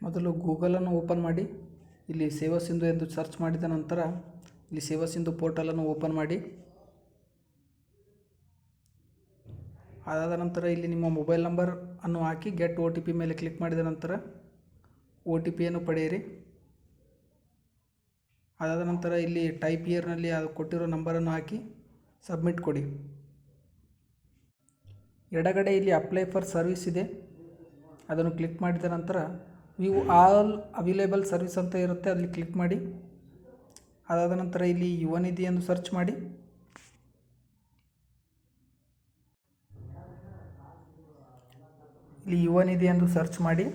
ಮೊದಲು ಗೂಗಲನ್ನು ಓಪನ್ ಮಾಡಿ ಇಲ್ಲಿ ಸೇವಾ ಸಿಂಧು ಎಂದು ಸರ್ಚ್ ಮಾಡಿದ ನಂತರ ಇಲ್ಲಿ ಸೇವಾ ಸಿಂಧು ಪೋರ್ಟಲನ್ನು ಓಪನ್ ಮಾಡಿ. ಅದಾದ ನಂತರ ಇಲ್ಲಿ ನಿಮ್ಮ ಮೊಬೈಲ್ ನಂಬರ್ ಅನ್ನು ಹಾಕಿ ಗೆಟ್ OTP ಮೇಲೆ ಕ್ಲಿಕ್ ಮಾಡಿದ ನಂತರ OTPಯನ್ನು ಪಡೆಯಿರಿ. ಅದಾದ ನಂತರ ಇಲ್ಲಿ ಟೈಪ್ ಇಯರ್ನಲ್ಲಿ ಅದು ಕೊಟ್ಟಿರೋ ನಂಬರನ್ನು ಹಾಕಿ ಸಬ್ಮಿಟ್ ಕೊಡಿ. ಎಡಗಡೆ ಇಲ್ಲಿ ಅಪ್ಲೈ ಫಾರ್ ಸರ್ವಿಸ್ ಇದೆ, ಅದನ್ನು ಕ್ಲಿಕ್ ಮಾಡಿದ ನಂತರ ವ್ಯೂ ಆಲ್ ಅವೈಲೇಬಲ್ ಸರ್ವಿಸ್ ಅಂತ ಇರುತ್ತೆ, ಅಲ್ಲಿ ಕ್ಲಿಕ್ ಮಾಡಿ. ಅದಾದ ನಂತರ ಇಲ್ಲಿ ಯುವ ನಿಧಿ ಎಂದು ಸರ್ಚ್ ಮಾಡಿ. ಇಲ್ಲಿ ಯುವ ನಿಧಿ ಎಂದು ಸರ್ಚ್ ಮಾಡಿ.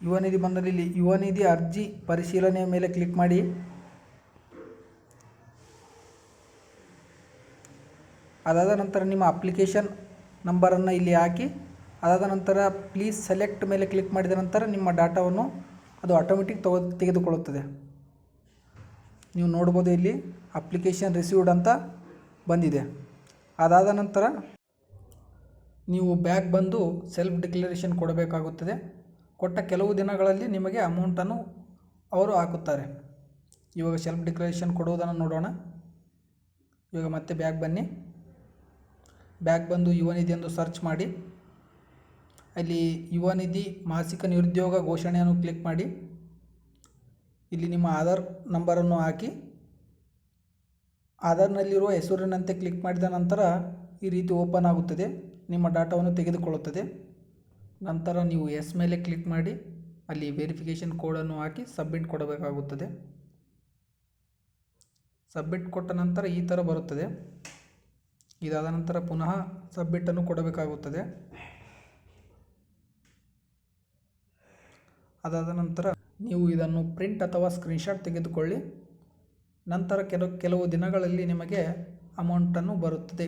ಯುವ ನಿಧಿ ಬಂದಲ್ಲಿ ಇಲ್ಲಿ ಯುವ ನಿಧಿ ಅರ್ಜಿ ಪರಿಶೀಲನೆಯ ಮೇಲೆ ಕ್ಲಿಕ್ ಮಾಡಿ. ಅದಾದ ನಂತರ ನಿಮ್ಮ ಅಪ್ಲಿಕೇಶನ್ ನಂಬರನ್ನು ಇಲ್ಲಿ ಹಾಕಿ ಅದಾದ ನಂತರ ಪ್ಲೀಸ್ ಸೆಲೆಕ್ಟ್ ಮೇಲೆ ಕ್ಲಿಕ್ ಮಾಡಿದ ನಂತರ ನಿಮ್ಮ ಡಾಟಾವನ್ನು ಅದು ಆಟೋಮೆಟಿಕ್ ತೆಗೆದುಕೊಳ್ಳುತ್ತದೆ. ನೀವು ನೋಡ್ಬೋದು ಇಲ್ಲಿ ಅಪ್ಲಿಕೇಶನ್ ರಿಸೀವ್ಡ್ ಅಂತ ಬಂದಿದೆ. ಅದಾದ ನಂತರ ನೀವು ಬ್ಯಾಕ್ ಬಂದು ಸೆಲ್ಫ್ ಡಿಕ್ಲರೇಷನ್ ಕೊಡಬೇಕಾಗುತ್ತದೆ. ಕೊಟ್ಟ ಕೆಲವು ದಿನಗಳಲ್ಲಿ ನಿಮಗೆ ಅಮೌಂಟನ್ನು ಅವರು ಹಾಕುತ್ತಾರೆ. ಇವಾಗ ಸೆಲ್ಫ್ ಡಿಕ್ಲರೇಷನ್ ಕೊಡುವುದನ್ನು ನೋಡೋಣ. ಇವಾಗ ಮತ್ತೆ ಬ್ಯಾಕ್ ಬನ್ನಿ. ಬ್ಯಾಕ್ ಬಂದು ಯುವ ನಿಧಿ ಎಂದು ಸರ್ಚ್ ಮಾಡಿ. ಅಲ್ಲಿ ಯುವ ನಿಧಿ ಮಾಸಿಕ ನಿರುದ್ಯೋಗ ಘೋಷಣೆಯನ್ನು ಕ್ಲಿಕ್ ಮಾಡಿ. ಇಲ್ಲಿ ನಿಮ್ಮ ಆಧಾರ್ ನಂಬರನ್ನು ಹಾಕಿ ಆಧಾರ್ನಲ್ಲಿರುವ ಹೆಸರಿನಂತೆ ಕ್ಲಿಕ್ ಮಾಡಿದ ನಂತರ ಈ ರೀತಿ ಓಪನ್ ಆಗುತ್ತದೆ. ನಿಮ್ಮ ಡಾಟಾವನ್ನು ತೆಗೆದುಕೊಳ್ಳುತ್ತದೆ. ನಂತರ ನೀವು ಎಸ್ ಮೇಲೆ ಕ್ಲಿಕ್ ಮಾಡಿ ಅಲ್ಲಿ ವೆರಿಫಿಕೇಷನ್ ಕೋಡನ್ನು ಹಾಕಿ ಸಬ್ಮಿಟ್ ಕೊಡಬೇಕಾಗುತ್ತದೆ. ಸಬ್ಮಿಟ್ ಕೊಟ್ಟ ನಂತರ ಈ ಥರ ಬರುತ್ತದೆ. ಇದಾದ ನಂತರ ಪುನಃ ಸಬ್ಮಿಟನ್ನು ಕೊಡಬೇಕಾಗುತ್ತದೆ. ಅದಾದ ನಂತರ ನೀವು ಇದನ್ನು ಪ್ರಿಂಟ್ ಅಥವಾ ಸ್ಕ್ರೀನ್ಶಾಟ್ ತೆಗೆದುಕೊಳ್ಳಿ. ನಂತರ ಕೆಲವು ದಿನಗಳಲ್ಲಿ ನಿಮಗೆ ಅಮೌಂಟನ್ನು ಬರುತ್ತದೆ.